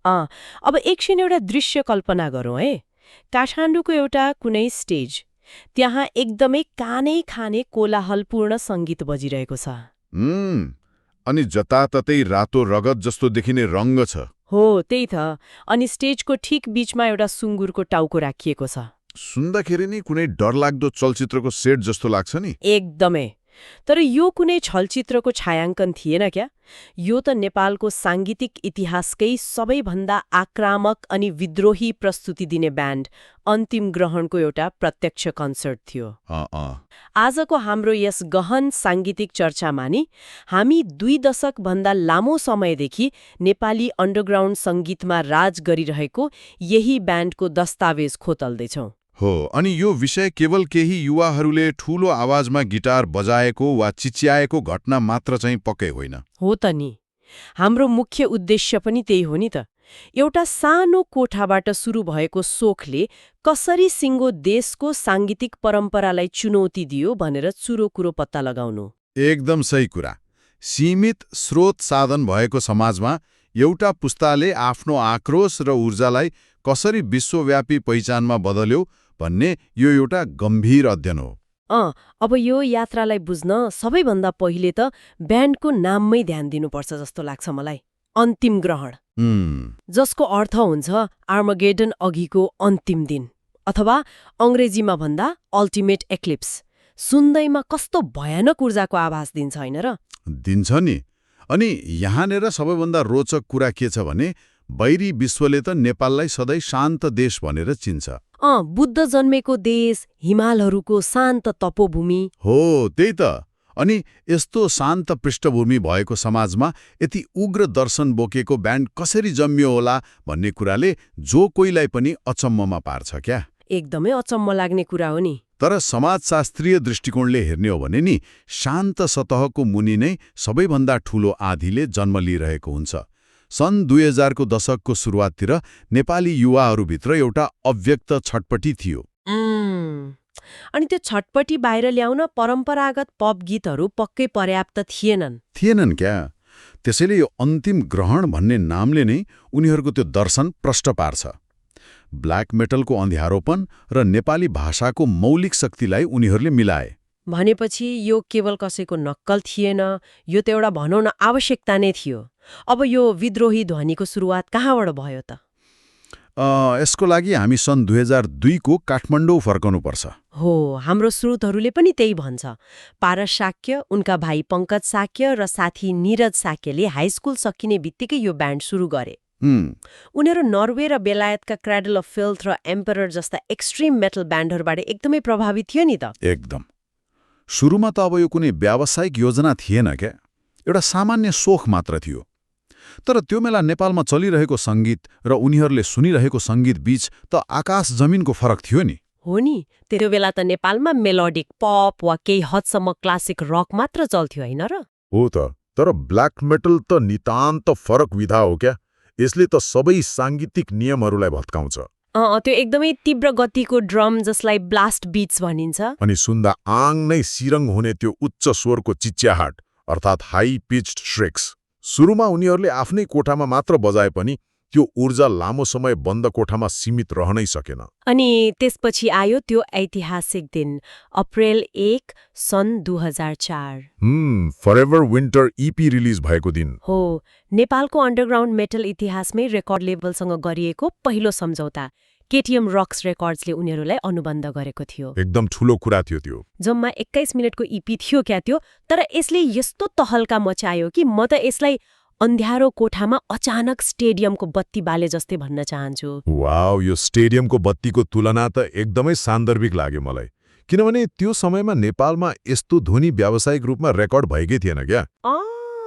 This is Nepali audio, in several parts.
अब एकछिन एउटा दृश्य कल्पना गरौँ है। काठमाडौँको एउटा कुनै स्टेज, त्यहाँ एकदमै कानै खाने कोलाहलपूर्ण सङ्गीत बजिरहेको छ। अनि जताततै रातो रगत जस्तो देखिने रङ्ग छ। हो त्यही त। अनि स्टेजको ठिक बीचमा एउटा सुँगुरको टाउको राखिएको छ। सुन्दाखेरि नि कुनै डरलाग्दो चलचित्रको सेट जस्तो लाग्छ नि। एकदमै। तर यो कुनै चलचित्रको छायाङ्कन थिएन क्या। यो त नेपालको साङ्गीतिक इतिहासकै सबैभन्दा आक्रामक अनि विद्रोही प्रस्तुति दिने ब्यान्ड अन्तिम ग्रहणको एउटा प्रत्यक्ष कन्सर्ट थियो। आजको हाम्रो यस गहन साङ्गीतिक चर्चामा नि हामी 2 दशकभन्दा लामो समयदेखि नेपाली अन्डरग्राउन्ड सङ्गीतमा राज गरिरहेको यही ब्यान्डको दस्तावेज खोतल्दैछौँ। हो, अनि यो विषय केवल केही युवाहरूले ठूलो आवाजमा गिटार बजाएको वा चिच्याएको घटना मात्र चाहिँ पक्कै होइन। हो त नि। हाम्रो मुख्य उद्देश्य पनि त्यही हो नि त। एउटा सानो कोठाबाट सुरु भएको शोखले कसरी सिङ्गो देशको साङ्गीतिक परम्परालाई चुनौती दियो भनेर चुरो कुरो पत्ता लगाउनु। एकदम सही कुरा। सीमित स्रोत साधन भएको समाजमा एउटा पुस्ताले आफ्नो आक्रोश र ऊर्जालाई कसरी विश्वव्यापी पहिचानमा बदल्यो भन्ने यो एउटा गम्भीर अध्ययन हो। अब यो यात्रालाई बुझ्न सबैभन्दा पहिले त ब्यान्डको नाममै ध्यान दिनुपर्छ जस्तो लाग्छ मलाई। अन्तिम ग्रहण, जसको अर्थ हुन्छ आर्मागेडन अघिको अन्तिम दिन, अथवा अङ्ग्रेजीमा भन्दा अल्टिमेट एक्लिप्स। सुन्दैमा कस्तो भयानक ऊर्जाको आभास दिन्छ होइन र? दिन्छ नि। अनि यहाँनिर सबैभन्दा रोचक कुरा के छ भने बैरी विश्वले त नेपाललाई सधैँ शान्त देश भनेर चिन्छ। बुद्ध जन्मेको देश, हिमालहरूको शान्त तपोभूमि। हो त्यही त। अनि यस्तो शान्त पृष्ठभूमि भएको समाजमा यति उग्र दर्शन बोकेको ब्यान्ड कसरी जन्मियो होला भन्ने कुराले जो कोहीलाई पनि अचम्ममा पार्छ क्या। एकदमै अचम्म लाग्ने कुरा हो नि। तर समाजशास्त्रीय दृष्टिकोणले हेर्ने हो भने नि शान्त सतहको मुनि नै सबैभन्दा ठूलो आँधीले जन्म लिइरहेको हुन्छ। सन् 2000 को दशकको सुरुवाततिर नेपाली युवाहरूभित्र एउटा अव्यक्त छटपटी थियो। अनि त्यो छटपटी बाहिर ल्याउन परम्परागत पप गीतहरू पक्कै पर्याप्त थिएनन् क्या। त्यसैले यो अन्तिम ग्रहण भन्ने नामले नै उनीहरूको त्यो दर्शन प्रष्ट पार्छ। ब्ल्याक मेटलको अँध्यारोपन र नेपाली भाषाको मौलिक शक्तिलाई उनीहरूले मिलाए। भनेपछि यो केवल कसैको नक्कल थिएन, यो त एउटा भनौँ न आवश्यकता नै थियो। अब यो विद्रोही ध्वनिको सुरुवात कहाँबाट भयो त? यसको लागि हामी सन् 2002 को काठमाडौँ फर्कनुपर्छ। हो, हाम्रो स्रोतहरूले पनि त्यही भन्छ। पारस शाक्य, उनका भाइ पङ्कज शाक्य र साथी निरज शाक्यले हाई स्कुल सकिने बित्तिकै यो ब्यान्ड सुरु गरे। उनीहरू नर्वे र बेलायतका क्राडल अफ फिल्थ र एम्परर जस्ता एक्सट्रिम मेटल ब्यान्डहरूबाट एकदमै प्रभावित थियो नि त। एकदम। सुरुमा त अब यो कुनै व्यावसायिक योजना थिएन क्या, एउटा सामान्य सोख मात्र थियो। तर त्यो बेला नेपालमा चलिरहेको सङ्गीत र उनीहरूले सुनिरहेको सङ्गीत बीच त आकाश जमिनको फरक थियो नि। हो नि। त्यो बेला त नेपालमा मेलोडिक पप वा केही हदसम्म क्लासिक रक मात्र चल्थ्यो होइन र? हो त। तर ब्ल्याक मेटल त नितान्त फरक विधा हो क्या। यसले त सबै साङ्गीतिक नियमहरूलाई भत्काउँछ। त्यो एकदमै तीव्र गतिको ड्रम जसलाई ब्लास्ट बिट्स भनिन्छ। अनि सुन्दा आङ नै सिरङ हुने त्यो उच्च स्वरको चिच्याहाट अर्थात् हाई पिच्ड श्रेक्स। सुरुमा उनीहरूले आफ्नै कोठामा मात्र बजाए पनि त्यो ऊर्जा लामो समय बन्द कोठामा सीमित रहनै सकेन। अनि त्यसपछि आयो त्यो ऐतिहासिक दिन, अप्रिल 1 सन् 2004। फरेभर विन्टर इपी रिलिज भएको दिन हो। नेपालको अन्डरग्राउन्ड मेटल इतिहासमै रेकर्ड लेभलसँग गरिएको पहिलो सम्झौता। केटीएम रक्स रेकर्ड्सले उनीहरूलाई अनुबन्ध गरेको थियो। एकदम ठूलो कुरा थियो त्यो। जम्मा 21 मिनेटको इपी थियो क्या त्यो। तर यसले यस्तो तहल्का मचायो कि म त यसलाई अन्ध्यारो कोठामा अचानक स्टेडियमको बत्ती बाले जस्तै भन्न चाहन्छु। वाउ, यो स्टेडियमको बत्तीको तुलना त एकदमै सान्दर्भिक लाग्यो मलाई। किनभने त्यो समयमा नेपालमा यस्तो ध्वनि व्यावसायिक रूपमा रेकर्ड भएकै थिएन क्या।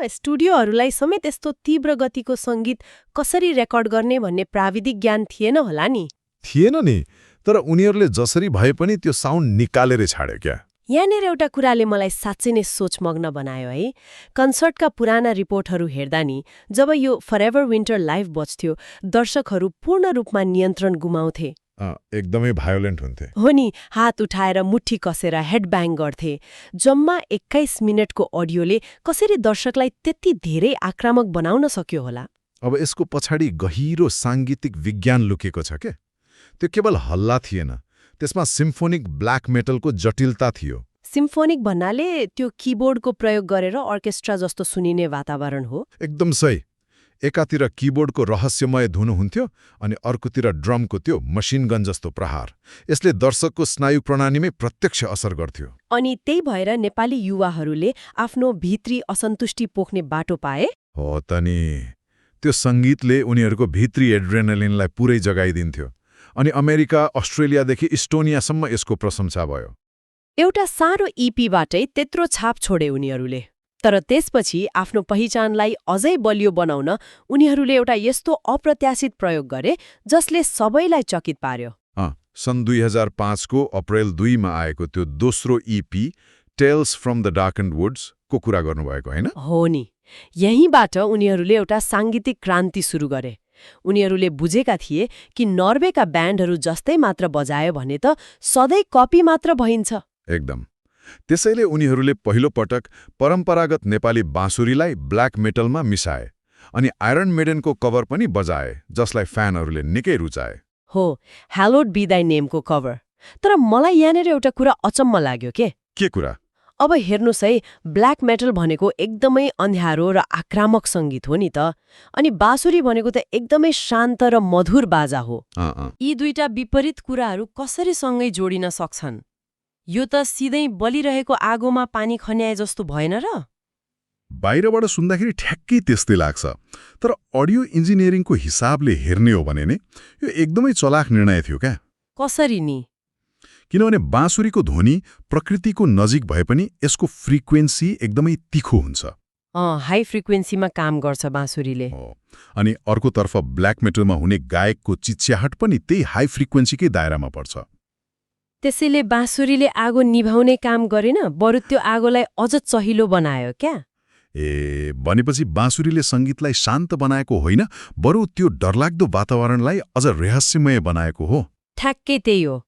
स्टुडियोहरूलाई समेत यस्तो तीव्र गतिको सङ्गीत कसरी रेकर्ड गर्ने भन्ने प्राविधिक ज्ञान थिएन होला नि। थिएन नि। तर उनीहरूले जसरी भए पनि त्यो साउन्ड निकालेर छाड्यो क्या। यहाँनिर एउटा कुराले मलाई साँच्चै नै सोचमग्न बनायो है। कन्सर्टका पुराना रिपोर्टहरू हेर्दा नि जब यो फरेभर विन्टर लाइभ बज्थ्यो, दर्शकहरू पूर्ण रूपमा नियन्त्रण गुमाउँथे। एकदमै भायोलेन्ट हुन्थे। हो नि। हात उठाएर मुट्ठी कसेर हेडब्याङ गर्थे। जम्मा 21 मिनेटको अडियोले कसरी दर्शकलाई त्यति धेरै आक्रामक बनाउन सक्यो होला? अब यसको पछाडि गहिरो साङ्गीतिक विज्ञान लुकेको छ के? त्यो केवल हल्ला थिएन, त्यसमा सिम्फोनिक ब्ल्याक मेटलको जटिलता थियो। सिम्फोनिक भन्नाले त्यो किबोर्डको प्रयोग गरेर अर्केस्ट्रा जस्तो सुनिने वातावरण हो। एकदम सही। एकातिर किबोर्डको रहस्यमय धुन हुन्थ्यो अनि अर्कोतिर ड्रमको त्यो मसिनगन जस्तो प्रहार। यसले दर्शकको स्नायु प्रणालीमै प्रत्यक्ष असर गर्थ्यो। अनि त्यही भएर नेपाली युवाहरूले आफ्नो भित्री असन्तुष्टि पोख्ने बाटो पाए। हो त नि, त्यो सङ्गीतले उनीहरूको भित्री एड्रेनालिनलाई पुरै जगाइदिन्थ्यो अनि अमेरिका, अस्ट्रेलियादेखि इस्टोनियासम्म यसको प्रशंसा भयो। एउटा सानो इपीबाटै त्यत्रो छाप छोडे उनीहरूले। तर त्यसपछि आफ्नो पहिचानलाई अझै बलियो बनाउन उनीहरूले एउटा यस्तो अप्रत्याशित प्रयोग गरे जसले सबैलाई चकित पार्यो। सन् 2005 को अप्रिल 2 मा आएको त्यो दोस्रो EP Tales from the Darkened Woods को कुरा गर्नुभएको होइन? हो नि, यहीँबाट उनीहरूले एउटा साङ्गीतिक क्रान्ति सुरु गरे। उनीहरूले बुझेका थिए कि नर्वेका ब्यान्डहरू जस्तै मात्र बजायो भने त सधैँ कपी मात्र भइन्छ। एकदम। त्यसैले उनीहरूले पहिलो पटक परम्परागत नेपाली बाँसुरीलाई ब्ल्याक मेटलमा मिसाए अनि आइरन मेडेनको कभर पनि बजाए, जसलाई फ्यानहरूले निकै रुचाए। हो, ह्यालोड बी दाइ नेमको कभर। तर मलाई यहाँनिर एउटा कुरा अचम्म लाग्यो के कुरा? अब हेर्नुहोस् है, ब्ल्याक मेटल भनेको एकदमै अँध्यारो र आक्रामक सङ्गीत हो नि त, अनि बाँसुरी भनेको त एकदमै शान्त र मधुर बाजा हो। यी दुईटा विपरीत कुराहरू कसरी सँगै जोडिन सक्छन्? यो त सिधै बलिरहेको आगोमा पानी खन्याए जस्तो भएन र? बाहिरबाट सुन्दाखेरि ठ्याक्कै त्यस्तै लाग्छ, तर अडियो इन्जिनियरिङको हिसाबले हेर्ने हो भने नै यो एकदमै चलाख निर्णय थियो क्या। कसरी नि? किनभने बाँसुरीको ध्वनि प्रकृतिको नजिक भए पनि यसको फ्रिक्वेन्सी एकदमै तीखो हुन्छ। हाई फ्रिक्वेन्सीमा काम गर्छ बाँसुरीले। अनि अर्कोतर्फ ब्ल्याक मेटलमा हुने गायकको चिच्याहट पनि त्यही हाई फ्रिक्वेन्सीकै दायरामा पर्छ। त्यसैले बाँसुरीले आगो निभाउने काम गरेन, बरु त्यो आगोलाई अझ चहिलो बनायो क्या? भनेपछि बाँसुरीले सङ्गीतलाई शान्त बनाएको होइन, बरु त्यो डरलाग्दो वातावरणलाई अझ रहस्यमय बनाएको हो। ठ्याक्कै त्यही हो।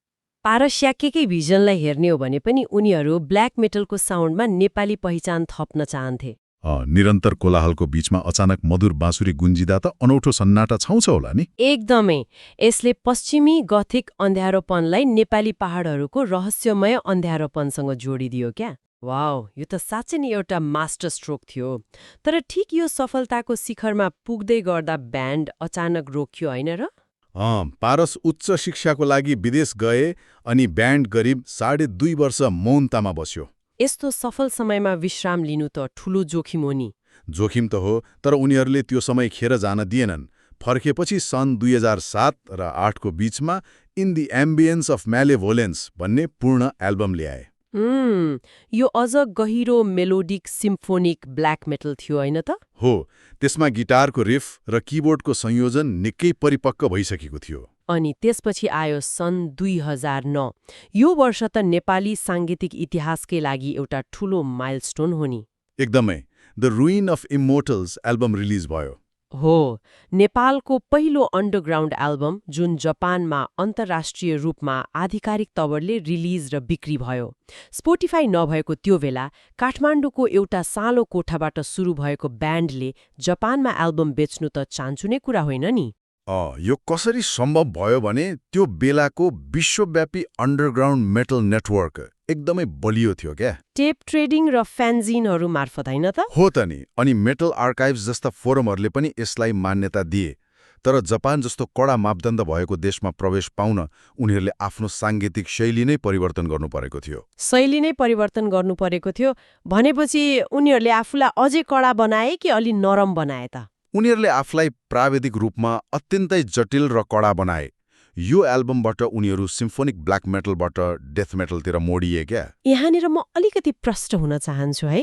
पारस्याकेकै भिजनलाई हेर्ने हो भने पनि उनीहरू ब्ल्याक मेटलको साउन्डमा नेपाली पहिचान थप्न चाहन्थे। निरन्तर कोलाहलको बीचमा अचानक मधुर बाँसुरी गुन्जिदा त अनौठो सन्नाटा छाउँछ होला नि? एकदमै। यसले पश्चिमी गथिक अँध्यारोपनलाई नेपाली पहाडहरूको रहस्यमय अँध्यारोपनसँग जोडिदियो क्या? वाउ, यो त साँच्चै नै एउटा मास्टर स्ट्रोक थियो। तर ठिक यो सफलताको शिखरमा पुग्दै गर्दा ब्यान्ड अचानक रोकियो होइन र? पारस उच्च शिक्षाको लागि विदेश गए अनि ब्यान्ड करिब 2.5 वर्ष मौनतामा बस्यो। यस्तो सफल समयमा विश्राम लिनु त ठूलो जोखिम हो नि। जोखिम त हो, तर उनीहरूले त्यो समय खेर जान दिएनन्। फर्केपछि सन् 2007 र 8 को बीचमा इन द एम्बियन्स अफ म्यालेभोलेन्स भन्ने पूर्ण एल्बम ल्याए। यो अझ गहिरो मेलोडिक सिम्फोनिक ब्ल्याक मेटल थियो होइन त? हो, त्यसमा गिटारको रिफ र किबोर्डको संयोजन निकै परिपक्व भइसकेको थियो। अनि त्यसपछि आयो सन् 2009। यो वर्ष त नेपाली साङ्गीतिक इतिहासकै लागि एउटा ठूलो माइलस्टोन हो नि। एकदमै। The ruin of immortals album release भयो। हो, नेपालको पहिलो अन्डरग्राउन्ड एल्बम जुन जापानमा अन्तर्राष्ट्रिय रूपमा आधिकारिक तवरले रिलिज र बिक्री भयो। स्पोटिफाई नभएको त्यो बेला काठमाडौँको एउटा सानो कोठाबाट सुरु भएको ब्यान्डले जापानमा एल्बम बेच्नु त चान्चुने कुरा होइन नि। यो कसरी सम्भव भयो भने त्यो बेलाको विश्वव्यापी अन्डरग्राउन्ड मेटल नेटवर्क एकदमै बलियो थियो क्या। टेप ट्रेडिङ र फ्यान्जिनहरू मार्फत होइन त? हो त नि। अनि मेटल आर्काइभ्स जस्ता फोरमहरूले पनि यसलाई मान्यता दिए। तर जापान जस्तो कडा मापदण्ड भएको देशमा प्रवेश पाउन उनीहरूले आफ्नो साङ्गीतिक शैली नै परिवर्तन गर्नु परेको थियो। शैली नै परिवर्तन गर्नु परेको थियो भनेपछि उनीहरूले आफूलाई अझै कडा बनाए कि अलि नरम बनाए त? उनीहरूले आफूलाई प्राविधिक रूपमा अत्यन्तै जटिल र कडा बनाए। यो एल्बमबाट उनीहरू सिम्फोनिक ब्ल्याक मेटलबाट डेथ मेटलतिर मोडिए क्या। यहाँनिर म अलिकति प्रष्ट हुन चाहन्छु है।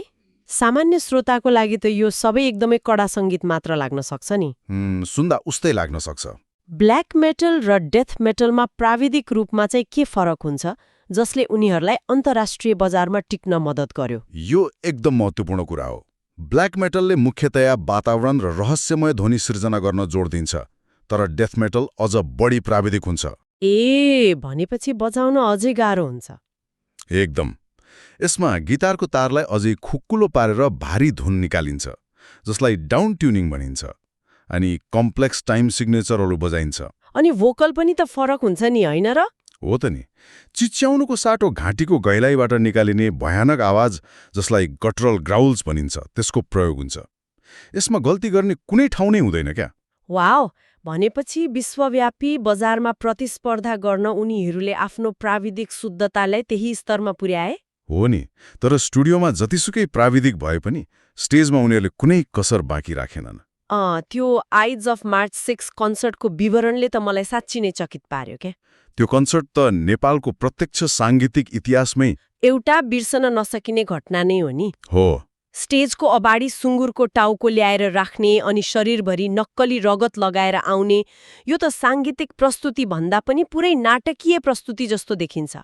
सामान्य श्रोताको लागि त यो सबै एकदमै कडा सङ्गीत मात्र लाग्न सक्छ नि। सुन्दा उस्तै लाग्न सक्छ। ब्ल्याक मेटल र डेथ मेटलमा प्राविधिक रूपमा चाहिँ के फरक हुन्छ जसले उनीहरूलाई अन्तर्राष्ट्रिय बजारमा टिक्न मद्दत गर्यो? यो एकदम महत्त्वपूर्ण कुरा हो। ब्ल्याक मेटलले मुख्यतया वातावरण र रहस्यमय ध्वनि सिर्जना गर्न जोड दिन्छ, तर डेथ मेटल अझ बढी प्राविधिक हुन्छ। भनेपछि बजाउन अझै गाह्रो हुन्छ। एकदम। यसमा गिटारको तारलाई अझै खुक्कुलो पारेर भारी धुन निकालिन्छ, जसलाई डाउन ट्युनिङ भनिन्छ। अनि कम्प्लेक्स टाइम सिग्नेचरहरू बजाइन्छ। अनि भोकल पनि त फरक हुन्छ नि, होइन र? हो त नि। चिच्याउनुको साटो घाँटीको गहिलाइबाट निकालिने भयानक आवाज, जसलाई गटरल ग्राउल्स भनिन्छ, त्यसको प्रयोग हुन्छ। यसमा गल्ती गर्ने कुनै ठाउँ नै हुँदैन क्या। वाउ, भनेपछि विश्वव्यापी बजारमा प्रतिस्पर्धा गर्न उनीहरूले आफ्नो प्राविधिक शुद्धतालाई त्यही स्तरमा पुर्याए? हो नि, तर स्टुडियोमा जतिसुकै प्राविधिक भए पनि स्टेजमा उनीहरूले कुनै कसर बाँकी राखेनन्। त्यो आइज अफ मार्च 6 कन्सर्टको विवरणले त मलाई साँच्चै नै चकित पार्यो क्या। त्यो कन्सर्ट त नेपालको प्रत्यक्ष साङ्गीतिक इतिहासमै एउटा बिर्सन नसकिने घटना नै हो नि। हो। स्टेजको अगाडि सुँगुरको टाउको ल्याएर राख्ने अनि शरीरभरि नक्कली रगत लगाएर आउने, यो त साङ्गीतिक प्रस्तुति भन्दा पनि पुरै नाटकीय प्रस्तुति जस्तो देखिन्छ।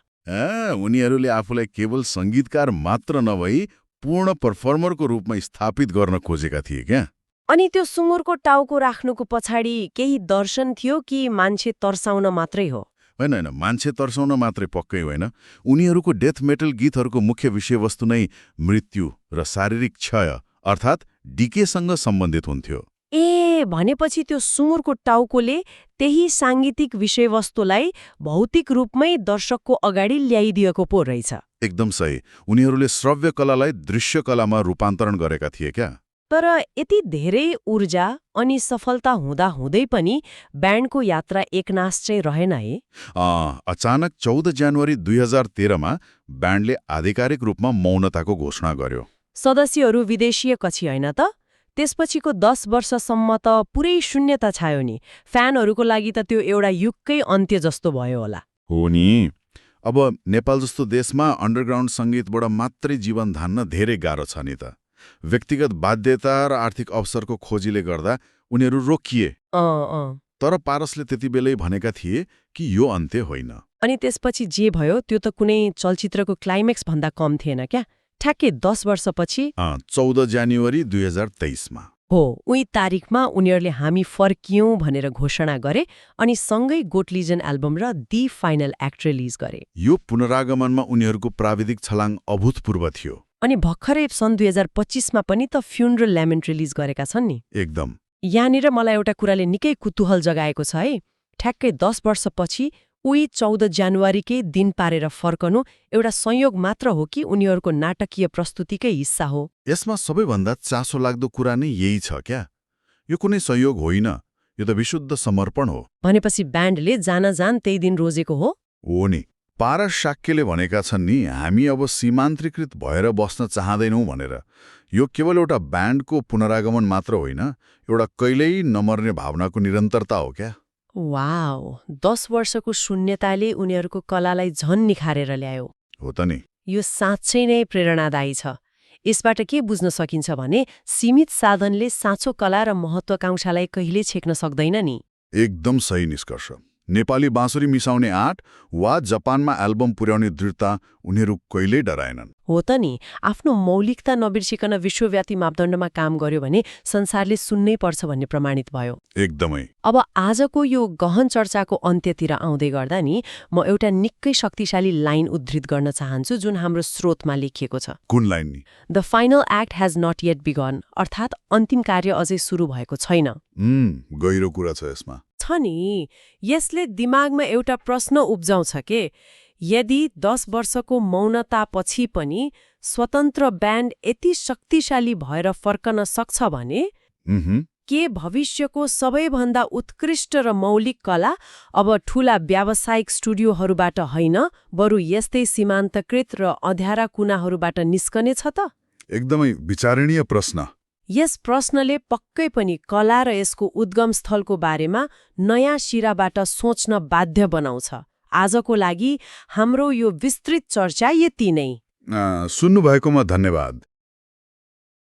उनीहरूले आफूलाई केवल सङ्गीतकार मात्र नभई पूर्ण पर्फर्मरको रूपमा स्थापित गर्न खोजेका थिए क्या। अनि त्यो सुँगुरको टाउको राख्नुको पछाडि केही दर्शन थियो कि मान्छे तर्साउन मात्रै हो? होइन, मान्छे तर्साउन मात्रै पक्कै होइन। उनीहरूको डेथ मेटल गीतहरूको मुख्य विषयवस्तु नै मृत्यु र शारीरिक क्षय अर्थात् डिकेसँग सम्बन्धित हुन्थ्यो। भनेपछि त्यो सुँगुरको टाउकोले त्यही साङ्गीतिक विषयवस्तुलाई भौतिक रूपमै दर्शकको अगाडि ल्याइदिएको पो रहेछ। एकदम सही। उनीहरूले श्रव्य कलालाई दृश्य कलामा रूपान्तरण गरेका थिए क्या। तर यति धेरै ऊर्जा अनि सफलता हुँदाहुँदै पनि ब्यान्डको यात्रा एकनाश चाहिँ रहेन है? अचानक 14 जनवरी 2013मा ब्यान्डले आधिकारिक रूपमा मौनताको घोषणा गर्यो। सदस्यहरू विदेशीय कछि होइन त? त्यसपछिको 10 वर्षसम्म त पुरै शून्यता छायो नि। फ्यानहरूको लागि त त्यो एउटा युगकै अन्त्य जस्तो भयो होला। हो नि। अब नेपाल जस्तो देशमा अन्डरग्राउन्ड सङ्गीतबाट मात्रै जीवन धान्न धेरै गाह्रो छ नि त। व्यक्तिगत बाध्यता र आर्थिक अवसरको खोजीले गर्दा उनीहरू रोकिए। तर पारसले त्यति बेलै भनेका थिए कि यो अन्त्य होइन। अनि त्यसपछि जे भयो त्यो त कुनै चलचित्रको क्लाइमेक्स भन्दा कम थिएन क्या। ठ्याक्कै 10 वर्षपछि 14 जनवरी 2023मा हो, उही तारिखमा उनीहरूले हामी फर्कियौं भनेर घोषणा गरे अनि सँगै गोट लिजन एल्बम र दि फाइनल एक्ट रिलिज गरे। यो पुनरागमनमा उनीहरूको प्राविधिक छलाङ अभूतपूर्व थियो। अनि भर्खरै सन् 2025मा पनि त फ्युनरल ल्यामेन्ट रिलिज गरेका छन् नि। एकदम। यहाँनिर मलाई एउटा कुराले निकै कुतूहल जगाएको छ है। ठ्याक्कै 10 वर्षपछि उही 14 जनवरीकै दिन पारेर फर्कनु एउटा संयोग मात्र हो कि उनीहरूको नाटकीय प्रस्तुतिकै हिस्सा हो? यसमा सबैभन्दा चासो लाग्दो कुरा नै यही छ क्या। यो कुनै संयोग होइन, यो त विशुद्ध समर्पण हो। भनेपछि ब्यान्डले जान त्यही दिन रोजेको हो? हो नि। पारस शाक्यले भनेका छन् नि, हामी अब सीमान्तरीकृत भएर बस्न चाहँदैनौँ भनेर। यो केवल एउटा ब्यान्डको पुनरागमन मात्र होइन, एउटा कहिल्यै नमर्ने भावनाको निरन्तरता हो क्या। वाउ, 10 वर्षको शून्यताले उनीहरूको कलालाई झन् निखारेर ल्यायो। हो त नि। यो साँच्चै नै प्रेरणादायी छ। यसबाट के बुझ्न सकिन्छ भने सीमित साधनले साँचो कला र महत्वाकांक्षालाई कहिले छेक्न सक्दैन नि। एकदम सही निष्कर्ष। नेपाली बाँसुरी मिसाउने आँट वा जापानमा एल्बम पुर्याउने दृढता उनीहरू कहिल्यै डराएनन्। हो त नि। आफ्नो मौलिकता नबिर्सिकन विश्वव्यापी मापदण्डमा काम गर्यो भने संसारले सुन्नै पर्छ भन्ने प्रमाणित भयो। एकदमै। अब आजको यो गहन चर्चाको अन्त्यतिर आउँदै गर्दा नि म एउटा निकै शक्तिशाली लाइन उद्धृत गर्न चाहन्छु जुन हाम्रो स्रोतमा लेखिएको छ। कुन लाइन नि? The final act has not yet begun, अर्थात् अन्तिम कार्य अझै सुरु भएको छैन। गहिरो कुरा छ यसमा। छ नि। यसले दिमागमा एउटा प्रश्न उब्जाउँछ के, यदि 10 वर्षको मौनतापछि पनि स्वतन्त्र ब्यान्ड यति शक्तिशाली भएर फर्कन सक्छ भने के भविष्यको सबैभन्दा उत्कृष्ट र मौलिक कला अब ठूला व्यावसायिक स्टुडियोहरूबाट होइन, बरु यस्तै सीमान्तकृत र अँध्यारा कुनाहरूबाट निस्कनेछ त? एकदमै विचारणीय प्रश्न। यस प्रश्नले पक्कै पनि कला र यसको उद्गम स्थलको बारेमा नयाँ सिराबाट सोच्न बाध्य बनाउँछ। आजको लागि हाम्रो यो विस्तृत चर्चा यति नै। सुन्नुभएकोमा धन्यवाद।